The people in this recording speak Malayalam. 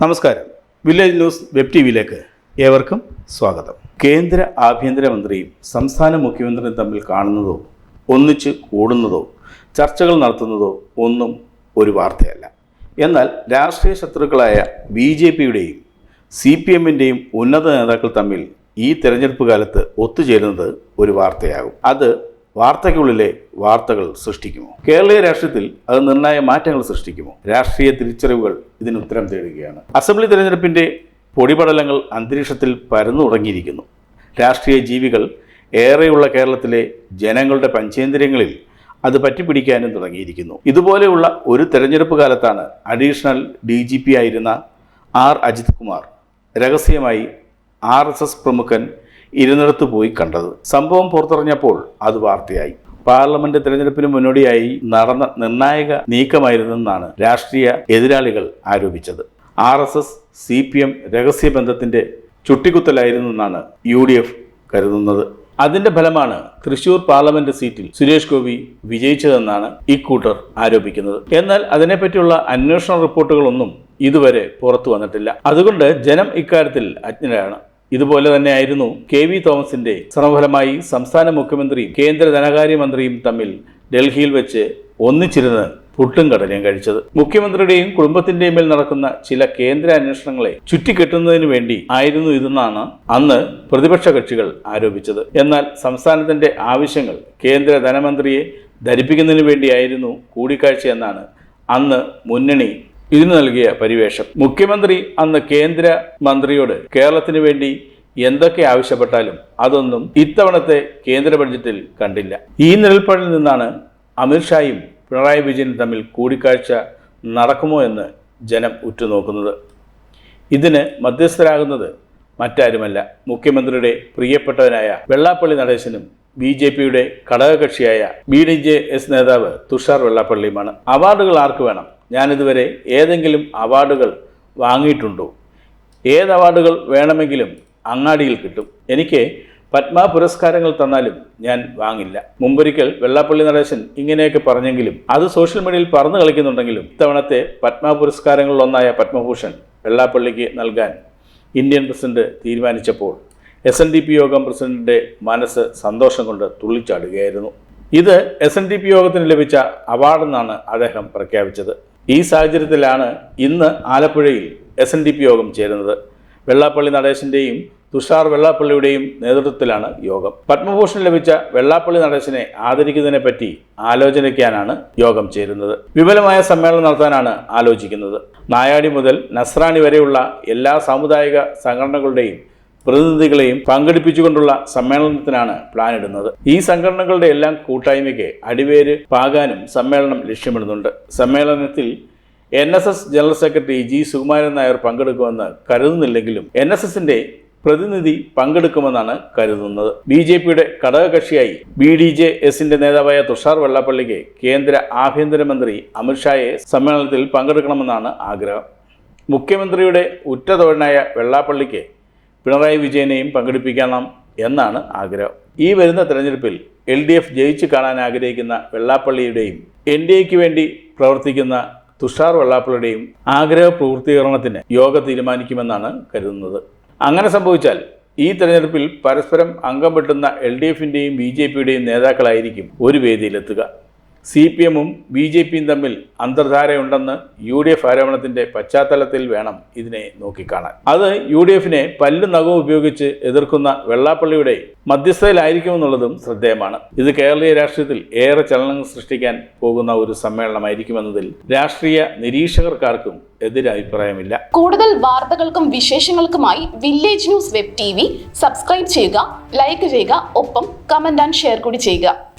നമസ്കാരം. വില്ലേജ് ന്യൂസ് വെബ് ടിവിയിലേക്ക് ഏവർക്കും സ്വാഗതം. കേന്ദ്ര ആഭ്യന്തരമന്ത്രിയും സംസ്ഥാന മുഖ്യമന്ത്രിയും തമ്മിൽ കാണുന്നതോ ഒന്നിച്ച് കൂടുന്നതോ ചർച്ചകൾ നടത്തുന്നതോ ഒന്നും ഒരു വാർത്തയല്ല. എന്നാൽ രാഷ്ട്രീയ ശത്രുക്കളായ BJPയുടെയും CPMൻ്റെയും ഉന്നത നേതാക്കൾ തമ്മിൽ ഈ തെരഞ്ഞെടുപ്പ് കാലത്ത് ഒത്തുചേരുന്നത് ഒരു വാർത്തയാകും. അത് വാർത്തയ്ക്കുള്ളിലെ വാർത്തകൾ സൃഷ്ടിക്കുമോ? കേരളീയ രാഷ്ട്രീയത്തിൽ അത് നിർണായക മാറ്റങ്ങൾ സൃഷ്ടിക്കുമോ? രാഷ്ട്രീയ തിരിച്ചറിവുകൾ ഇതിന് ഉത്തരം തേടുകയാണ്. അസംബ്ലി തെരഞ്ഞെടുപ്പിൻ്റെ പൊടിപടലങ്ങൾ അന്തരീക്ഷത്തിൽ പരന്നു തുടങ്ങിയിരിക്കുന്നു. രാഷ്ട്രീയ ജീവികൾ ഏറെയുള്ള കേരളത്തിലെ ജനങ്ങളുടെ പഞ്ചേന്ദ്രിയങ്ങളിൽ അത് പറ്റിപ്പിടിക്കാനും തുടങ്ങിയിരിക്കുന്നു. ഇതുപോലെയുള്ള ഒരു തെരഞ്ഞെടുപ്പ് കാലത്താണ് അഡീഷണൽ DGP ആയിരുന്ന അജിത് കുമാർ രഹസ്യമായി RSS പ്രമുഖൻ ഇരുന്നിടത്ത് പോയി കണ്ടത്. സംഭവം പുറത്തിറങ്ങിയപ്പോൾ അത് വാർത്തയായി. പാർലമെന്റ് തെരഞ്ഞെടുപ്പിന് മുന്നോടിയായി നടന്ന നിർണായക നീക്കമായിരുന്നെന്നാണ് രാഷ്ട്രീയ എതിരാളികൾ ആരോപിച്ചത്. RSS CPM രഹസ്യബന്ധത്തിന്റെ ചുട്ടിക്കുത്തലായിരുന്നെന്നാണ് UDF കരുതുന്നത്. അതിന്റെ ഫലമാണ് തൃശൂർ പാർലമെന്റ് സീറ്റിൽ സുരേഷ് ഗോപി വിജയിച്ചതെന്നാണ് ഇക്കൂട്ടർ ആരോപിക്കുന്നത്. എന്നാൽ അതിനെപ്പറ്റിയുള്ള അന്വേഷണ റിപ്പോർട്ടുകളൊന്നും ഇതുവരെ പുറത്തു വന്നിട്ടില്ല. അതുകൊണ്ട് ജനം ഇക്കാര്യത്തിൽ അജ്ഞരാണ്. ഇതുപോലെ തന്നെയായിരുന്നു KV തോമസിന്റെ ശ്രമഫലമായി സംസ്ഥാന മുഖ്യമന്ത്രിയും കേന്ദ്ര ധനകാര്യമന്ത്രിയും തമ്മിൽ ഡൽഹിയിൽ വെച്ച് ഒന്നിച്ചിരുന്ന് പുട്ടും കടലയും കഴിച്ചത്. മുഖ്യമന്ത്രിയുടെയും കുടുംബത്തിന്റെയും മേൽ നടക്കുന്ന ചില കേന്ദ്ര അന്വേഷണങ്ങളെ ചുറ്റിക്കെട്ടുന്നതിന് വേണ്ടി ആയിരുന്നു ഇതെന്നാണ് അന്ന് പ്രതിപക്ഷ കക്ഷികൾ ആരോപിച്ചത്. എന്നാൽ സംസ്ഥാനത്തിന്റെ ആവശ്യങ്ങൾ കേന്ദ്ര ധനമന്ത്രിയെ ധരിപ്പിക്കുന്നതിന് വേണ്ടിയായിരുന്നു കൂടിക്കാഴ്ച എന്നാണ് അന്ന് മുന്നണി ഇതിന് നൽകിയ പരിവേഷം. മുഖ്യമന്ത്രി അന്ന് കേന്ദ്ര മന്ത്രിയോട് കേരളത്തിന് വേണ്ടി എന്തൊക്കെ ആവശ്യപ്പെട്ടാലും അതൊന്നും ഇത്തവണത്തെ കേന്ദ്ര ബഡ്ജറ്റിൽ കണ്ടില്ല. ഈ നിലപാടിൽ നിന്നാണ് അമിത്ഷായും പിണറായി വിജയനും തമ്മിൽ കൂടിക്കാഴ്ച നടക്കുമോ എന്ന് ജനം ഉറ്റുനോക്കുന്നത്. ഇതിന് മധ്യസ്ഥരാകുന്നത് മറ്റാരുമല്ല, മുഖ്യമന്ത്രിയുടെ പ്രിയപ്പെട്ടവനായ വെള്ളാപ്പള്ളി നടേശനും BJPയുടെ ഘടകകക്ഷിയായ BDJS നേതാവ് തുഷാർ വെള്ളാപ്പള്ളിയുമാണ്. അവാർഡുകൾ ആർക്ക് വേണം? ഞാനിതുവരെ ഏതെങ്കിലും അവാർഡുകൾ വാങ്ങിയിട്ടുണ്ടോ? ഏത് അവാർഡുകൾ വേണമെങ്കിലും അങ്ങാടിയിൽ കിട്ടും. എനിക്ക് പത്മ പുരസ്കാരങ്ങൾ തന്നാലും ഞാൻ വാങ്ങില്ല. മുമ്പൊരിക്കൽ വെള്ളാപ്പള്ളി നടേശൻ ഇങ്ങനെയൊക്കെ പറഞ്ഞെങ്കിലും അത് സോഷ്യൽ മീഡിയയിൽ പറന്നു കളിക്കുന്നുണ്ടെങ്കിലും ഇത്തവണത്തെ പത്മ പുരസ്കാരങ്ങളിലൊന്നായ പത്മഭൂഷൺ വെള്ളാപ്പള്ളിക്ക് നൽകാൻ ഇന്ത്യൻ പ്രസിഡന്റ് തീരുമാനിച്ചപ്പോൾ SNDP യോഗം പ്രസിഡന്റിന്റെ മനസ്സ് സന്തോഷം കൊണ്ട് തുള്ളിച്ചാടുകയായിരുന്നു. ഇത് SNDP യോഗത്തിന് ലഭിച്ച അവാർഡെന്നാണ് അദ്ദേഹം പ്രഖ്യാപിച്ചത്. ഈ സാഹചര്യത്തിലാണ് ഇന്ന് ആലപ്പുഴയിൽ SNDP യോഗം ചേരുന്നത്. വെള്ളാപ്പള്ളി നടേശന്റെയും തുഷാർ വെള്ളാപ്പള്ളിയുടെയും നേതൃത്വത്തിലാണ് യോഗം. പത്മഭൂഷൺ ലഭിച്ച വെള്ളാപ്പള്ളി നടേശനെ ആദരിക്കുന്നതിനെ പറ്റി ആലോചിക്കാനാണ് യോഗം ചേരുന്നത്. വിപുലമായ സമ്മേളനം നടത്താനാണ് ആലോചിക്കുന്നത്. നായാടി മുതൽ നസ്രാണി വരെയുള്ള എല്ലാ സാമുദായിക സംഘടനകളുടെയും പ്രതിനിധികളെയും പങ്കെടുപ്പിച്ചുകൊണ്ടുള്ള സമ്മേളനത്തിനാണ് പ്ലാൻ ഇടുന്നത്. ഈ സംഘടനകളുടെ എല്ലാം കൂട്ടായ്മയ്ക്ക് അടിവേര് പാകാനും സമ്മേളനം ലക്ഷ്യമിടുന്നുണ്ട്. സമ്മേളനത്തിൽ NSS general secretary G Sukumaran Nair പങ്കെടുക്കുമെന്ന് കരുതുന്നില്ലെങ്കിലും NSSന്റെ പ്രതിനിധി പങ്കെടുക്കുമെന്നാണ് കരുതുന്നത്. BJPയുടെ ഘടകകക്ഷിയായി BDJSന്റെ നേതാവായ തുഷാർ വെള്ളാപ്പള്ളിക്ക് കേന്ദ്ര ആഭ്യന്തരമന്ത്രി അമിത്ഷായെ സമ്മേളനത്തിൽ പങ്കെടുക്കണമെന്നാണ് ആഗ്രഹം. മുഖ്യമന്ത്രിയുടെ ഉറ്റതോഴനായ വെള്ളാപ്പള്ളിക്ക് പിണറായി വിജയനെയും പങ്കെടുപ്പിക്കണം എന്നാണ് ആഗ്രഹം. ഈ വരുന്ന തെരഞ്ഞെടുപ്പിൽ LDF ജയിച്ചു കാണാൻ ആഗ്രഹിക്കുന്ന വെള്ളാപ്പള്ളിയുടെയും NDAയ്ക്ക് വേണ്ടി പ്രവർത്തിക്കുന്ന തുഷാർ വെള്ളാപ്പള്ളിയുടെയും ആഗ്രഹ പൂർത്തീകരണത്തിന് യോഗം തീരുമാനിക്കുമെന്നാണ് കരുതുന്നത്. അങ്ങനെ സംഭവിച്ചാൽ ഈ തെരഞ്ഞെടുപ്പിൽ പരസ്പരം അംഗം വെട്ടുന്ന LDFന്റെയും BJPയുടെയും നേതാക്കളായിരിക്കും ഒരു വേദിയിലെത്തുക. CPMഉം BJPയും തമ്മിൽ അന്തർധാരയുണ്ടെന്ന് UDF ആരോപണത്തിന്റെ പശ്ചാത്തലത്തിൽ വേണം ഇതിനെ നോക്കിക്കാണാൻ. അത് UDFനെ പല്ലും നഖവും ഉപയോഗിച്ച് എതിർക്കുന്ന വെള്ളാപ്പള്ളിയുടെ മധ്യസ്ഥതയിലായിരിക്കുമെന്നുള്ളതും ശ്രദ്ധേയമാണ്. ഇത് കേരളീയ രാഷ്ട്രീയത്തിൽ ഏറെ ചലനങ്ങൾ സൃഷ്ടിക്കാൻ പോകുന്ന ഒരു സമ്മേളനമായിരിക്കുമെന്നതിൽ രാഷ്ട്രീയ നിരീക്ഷകർക്കാർക്കും എതിരഭിപ്രായമില്ല. കൂടുതൽ വാർത്തകൾക്കും വിശേഷങ്ങൾക്കുമായി village news web TV subscribe ചെയ്യുക, ലൈക്ക് ചെയ്യുക, ഒപ്പം കമന്റ് ആൻഡ് ഷെയർ കൂടി ചെയ്യുക.